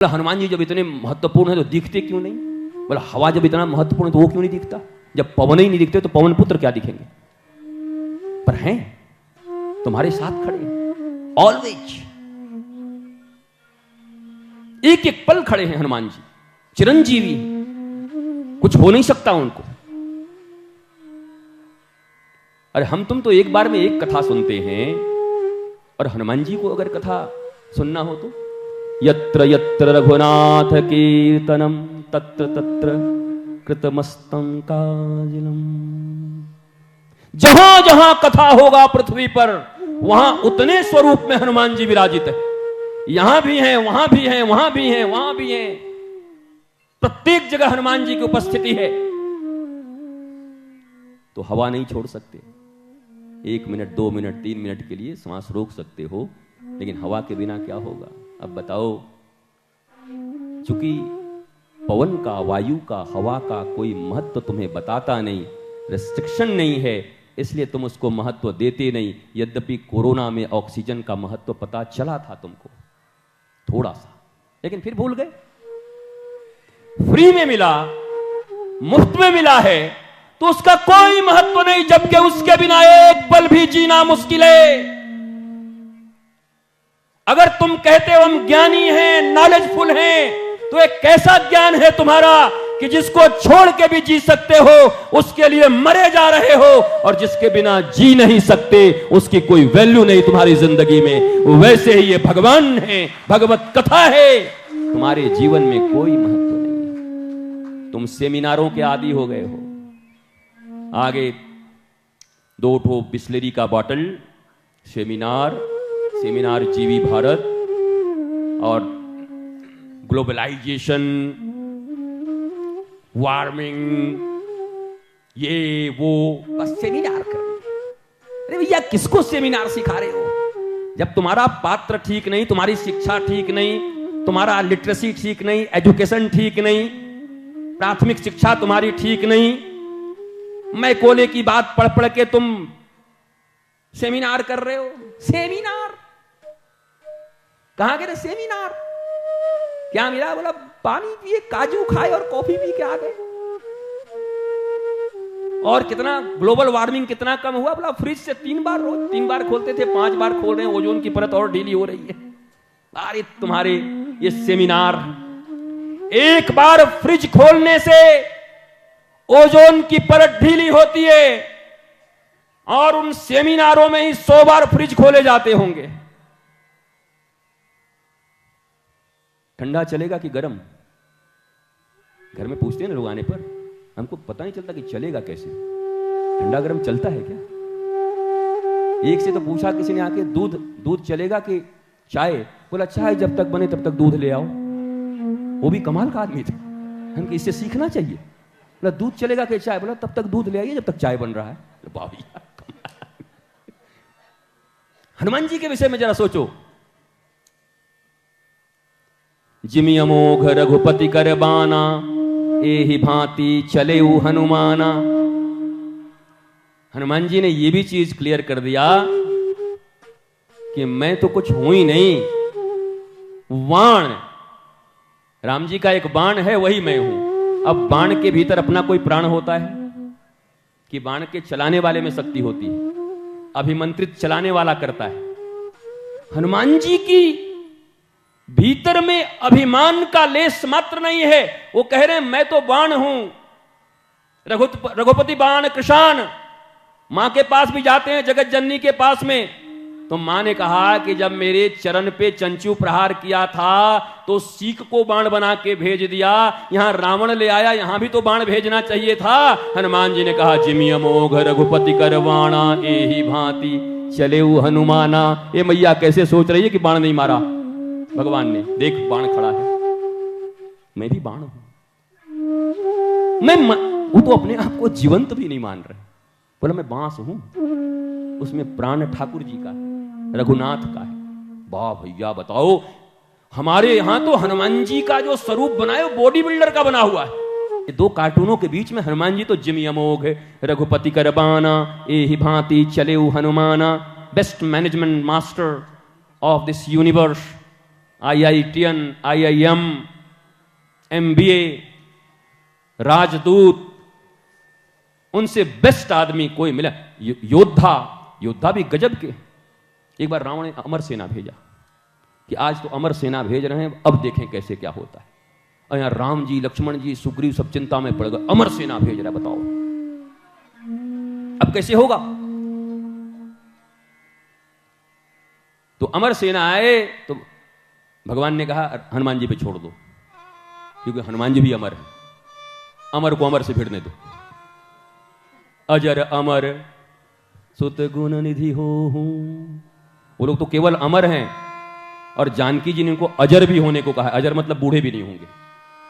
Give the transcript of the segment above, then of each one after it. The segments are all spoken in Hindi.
हनुमान जी जब इतने महत्वपूर्ण है तो दिखते क्यों नहीं? बोला हवा जब इतना महत्वपूर्ण है तो वो क्यों नहीं दिखता? जब पवन ही नहीं दिखते तो पवन पुत्र क्या दिखेंगे? पर हैं, तुम्हारे साथ खड़े हैं ऑलवेज, एक एक पल खड़े हैं हनुमान जी, चिरंजीवी, कुछ हो नहीं सकता उनको। अरे हम तुम तो एक बार में एक कथा सुनते हैं, और हनुमान जी को अगर कथा सुनना हो तो यत्र यत्र रघुनाथ कीर्तनम तत्र तत्र कृतमस्तम काजिलम। जहां जहां कथा होगा पृथ्वी पर, वहां उतने स्वरूप में हनुमान जी विराजित है। यहां भी हैं, वहां भी हैं, वहां भी हैं, वहां भी हैं, प्रत्येक जगह हनुमान जी की उपस्थिति है। तो हवा नहीं छोड़ सकते, 1 मिनट 2 मिनट 3 मिनट के लिए सांस रोक सकते हो, लेकिन हवा के बिना क्या होगा? अब बताओ, चूंकि पवन का, वायु का, हवा का कोई महत्व तुम्हें बताता नहीं, रेस्ट्रिक्शन नहीं है, इसलिए तुम उसको महत्व देते नहीं। यद्यपि कोरोना में ऑक्सीजन का महत्व पता चला था तुमको थोड़ा सा, लेकिन फिर भूल गए। फ्री में मिला, मुफ्त में मिला है, तो उसका कोई महत्व नहीं, जबकि उसके बिना एक पल भी जीना मुश्किल है। अगर तुम कहते हो हम ज्ञानी हैं, नॉलेजफुल हैं, तो एक कैसा ज्ञान है तुम्हारा कि जिसको छोड़ के भी जी सकते हो, उसके लिए मरे जा रहे हो, और जिसके बिना जी नहीं सकते उसकी कोई वैल्यू नहीं तुम्हारी जिंदगी में। वैसे ही ये भगवान है, भगवत कथा है, तुम्हारे जीवन में कोई महत्व नहीं। तुम सेमिनारों के आदी हो गए हो। आगे 2 ठो बिस्लेरी का बॉटल, सेमिनार जीवी भारत और ग्लोबलाइजेशन, वार्मिंग, ये वो, बस सेमिनार कर रहे। अरे भैया, किसको सेमिनार सिखा रहे हो? जब तुम्हारा पात्र ठीक नहीं, तुम्हारी शिक्षा ठीक नहीं, तुम्हारा लिटरेसी ठीक नहीं, एजुकेशन ठीक नहीं, प्राथमिक शिक्षा तुम्हारी ठीक नहीं, मैं कोले की बात पढ़ पढ़ के तुम सेमिनार कर रहे हो। सेमिनार कहां गए? सेमिनार क्या मिला? बोला पानी पिए, काजू खाए और कॉफी पी के आ गए। और कितना ग्लोबल वार्मिंग कितना कम हुआ? बोला फ्रिज से 3 बार, रोज 3 बार खोलते थे, 5 बार खोल रहे हैं, ओजोन की परत और ढीली हो रही है। अरे तुम्हारे ये सेमिनार, एक बार फ्रिज खोलने से ओजोन की परत ढीली होती है, और उन सेमिनारों में ही 100 बार फ्रिज खोले जाते होंगे। ठंडा चलेगा कि गर्म? घर में पूछते हैं ना लोग आने पर, हमको पता नहीं चलता कि चलेगा कैसे, ठंडा गर्म चलता है क्या? एक से तो पूछा किसी ने आके, दूध चलेगा कि चाय? बोला चाय जब तक बने तब तक दूध ले आओ। वो भी कमाल का आदमी था, हमको इससे सीखना चाहिए। बोला दूध चलेगा कि चाय? बोला तब तक दूध ले आइए जब तक चाय बन रहा है। हनुमान जी के विषय में जरा सोचो। जिमि अमोघ रघुपति कर बाना, एहि भांति चले हनुमाना। हनुमान जी ने यह भी चीज क्लियर कर दिया कि मैं तो कुछ हूं ही नहीं, बाण, राम जी का एक बाण है, वही मैं हूं। अब बाण के भीतर अपना कोई प्राण होता है कि बाण के चलाने वाले में शक्ति होती है? अभिमंत्रित चलाने वाला करता है। हनुमान जी की भीतर में अभिमान का लेस मात्र नहीं है। वो कह रहे हैं मैं तो बाण हूं, रघुपति बाण कृशान। मां के पास भी जाते हैं, जगत जननी के पास में, तो मां ने कहा कि जब मेरे चरण पे चंचू प्रहार किया था तो सीख को बाण बना के भेज दिया, यहां रावण ले आया, यहां भी तो बाण भेजना चाहिए था। हनुमान जी ने कहा जिमि अमोघ रघुपति कर बाणा, एहि भांति चले हनुमाना। ये मैया कैसे सोच रही है कि बाण नहीं मारा भगवान ने? देख बाण खड़ा है, मैं भी बाण हूं। वो तो अपने आप को जीवंत भी नहीं मान रहे। बोला मैं बांस हूं, उसमें प्राण ठाकुर जी का है, रघुनाथ का है। वाह भैया बताओ, हमारे यहां तो हनुमान जी का जो स्वरूप बना है वो बॉडी बिल्डर का बना हुआ है। ये 2 कार्टूनों के बीच में हनुमान जी तो जिमि अमोघ रघुपति कर बाना, एहि भांति चले हनुमाना। Best management master of this universe, IITian, IIM, MBA, राजदूत, उनसे बेस्ट आदमी कोई मिला। योद्धा, योद्धा भी गजब के। एक बार रावण ने अमर सेना भेजा कि आज तो अमर सेना भेज रहे हैं, अब देखें कैसे क्या होता है। और यहां राम जी, लक्ष्मण जी, सुग्रीव सब चिंता में पड़ गए, अमर सेना भेज रहा है, बताओ अब कैसे होगा। तो अमर सेना आए तो भगवान ने कहा हनुमान जी पे छोड़ दो, क्योंकि हनुमान जी भी अमर है, अमर को अमर से भिड़ने दो। अजर अमर सुत गुण निधि हो हूं, वो लोग तो केवल अमर हैं। और जानकी जी ने उनको अजर भी होने को कहा। अजर मतलब बूढ़े भी नहीं होंगे,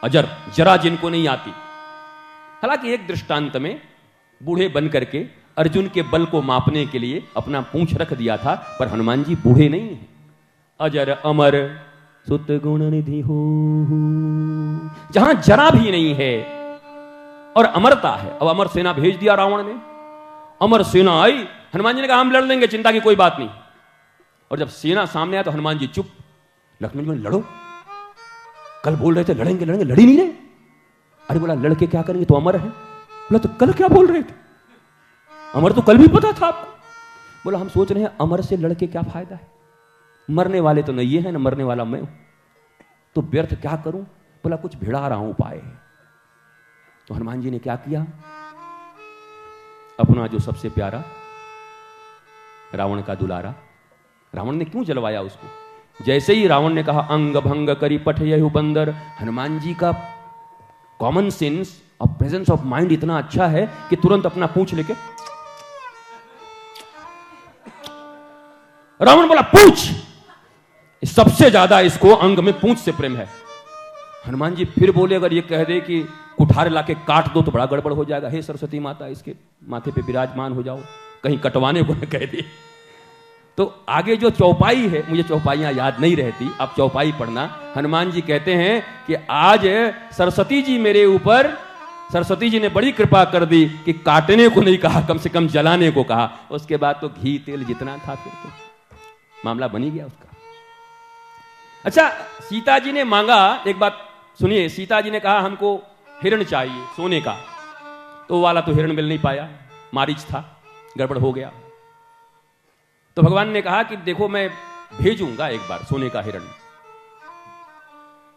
अजर जरा जिनको नहीं आती। हालांकि एक दृष्टांत में बूढ़े बन करके अर्जुन के बल को मापने के लिए अपना पूंछ रख दिया था, पर हनुमान जी बूढ़े नहीं हैं। अजर अमर सुत गुण निधि हो, जहां जरा भी नहीं है और अमरता है। अब अमर सेना भेज दिया रावण ने, अमर सेना आई। हनुमान जी ने कहा हम लड़ लेंगे, चिंता की कोई बात नहीं। और जब सेना सामने आया तो हनुमान जी चुप। लक्ष्मण जी लड़ो, कल बोल रहे थे लड़ेंगे लड़ेंगे, लड़ी नहीं रहे। अरे बोला लड़के क्या करेंगे, तो अमर है। बोला तो कल क्या बोल रहे थे, अमर तो कल भी पता था आपको। बोला हम सोच रहे हैं अमर से लड़के क्या फायदा है, मरने वाले तो नहीं ये है ना, मरने वाला मैं हूं, तो व्यर्थ क्या करूं। बोला कुछ भिड़ा रहा हूं उपाय। तो हनुमान जी ने क्या किया, अपना जो सबसे प्यारा रावण का दुलारा, रावण ने क्यों जलवाया उसको। जैसे ही रावण ने कहा अंग भंग करी पठ यहु बंदर, हनुमान जी का कॉमन सेंस और प्रेजेंस ऑफ माइंड इतना अच्छा है कि तुरंत अपना पूंछ लेके, रावण बोला पूंछ, सबसे ज्यादा इसको अंग में पूंछ से प्रेम है। हनुमान जी फिर बोले अगर ये कह दे कि कुठार लाके काट दो तो बड़ा गड़बड़ हो जाएगा, हे सरस्वती माता इसके माथे पे विराजमान हो जाओ, कहीं कटवाने को न कह दे। तो आगे जो चौपाई है, मुझे चौपाइयां याद नहीं रहती, आप चौपाई पढ़ना। हनुमान जी कहते हैं कि आज सरस्वती जी मेरे ऊपर, सरस्वती जी ने बड़ी कृपा कर दी कि काटने को नहीं कहा, कम से कम जलाने को कहा। उसके बाद तो घी तेल जितना था फिर तो मामला बन ही गया उसका। अच्छा, सीता जी ने मांगा, एक बात सुनिए, सीता जी ने कहा हमको हिरण चाहिए सोने का, तो वो वाला तो हिरण मिल नहीं पाया, मारीच था, गड़बड़ हो गया। तो भगवान ने कहा कि देखो मैं भेजूंगा एक बार सोने का हिरण।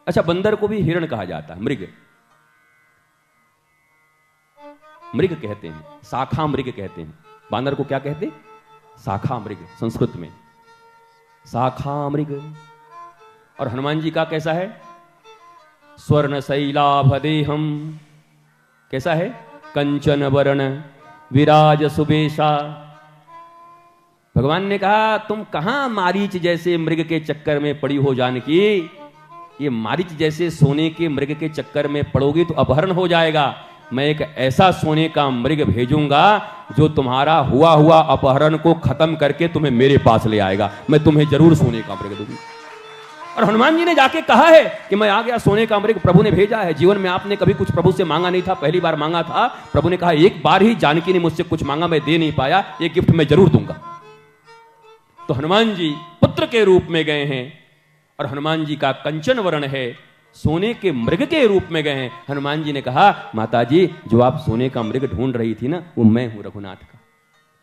अच्छा, बंदर को भी हिरण कहा जाता है, मृग, मृग कहते हैं, शाखा मृग कहते हैं। बानर को क्या कहते, शाखा मृग, संस्कृत में शाखा मृग। और हनुमान जी का कैसा है, स्वर्ण शैलाभदेहम, कैसा है, कंचन वर्ण विराज सुबेशा। भगवान ने कहा तुम कहां मारीच जैसे मृग के चक्कर में पड़ी हो जानकी, ये मारीच जैसे सोने के मृग के चक्कर में पड़ोगी तो अपहरण हो जाएगा। मैं एक ऐसा सोने का मृग भेजूंगा जो तुम्हारा हुआ हुआ अपहरण को खत्म करके तुम्हें मेरे पास ले आएगा, मैं तुम्हें जरूर सोने का मृग दूंगी। और हनुमान जी ने जाके कहा है कि मैं आ गया, सोने का मृग प्रभु ने भेजा है। जीवन में आपने कभी कुछ प्रभु से मांगा नहीं था, पहली बार मांगा था। प्रभु ने कहा एक बार ही जानकी ने मुझसे कुछ मांगा, मैं दे नहीं पाया, ये गिफ्ट मैं जरूर दूंगा। तो हनुमान जी पुत्र के रूप में गए हैं और हनुमान जी का कंचन वर्ण है, सोने के मृग के रूप में गए हैं। हनुमान जी ने कहा माता जी जो आप सोने का मृग ढूंढ रही थी ना, वो मैं हूं रघुनाथ का।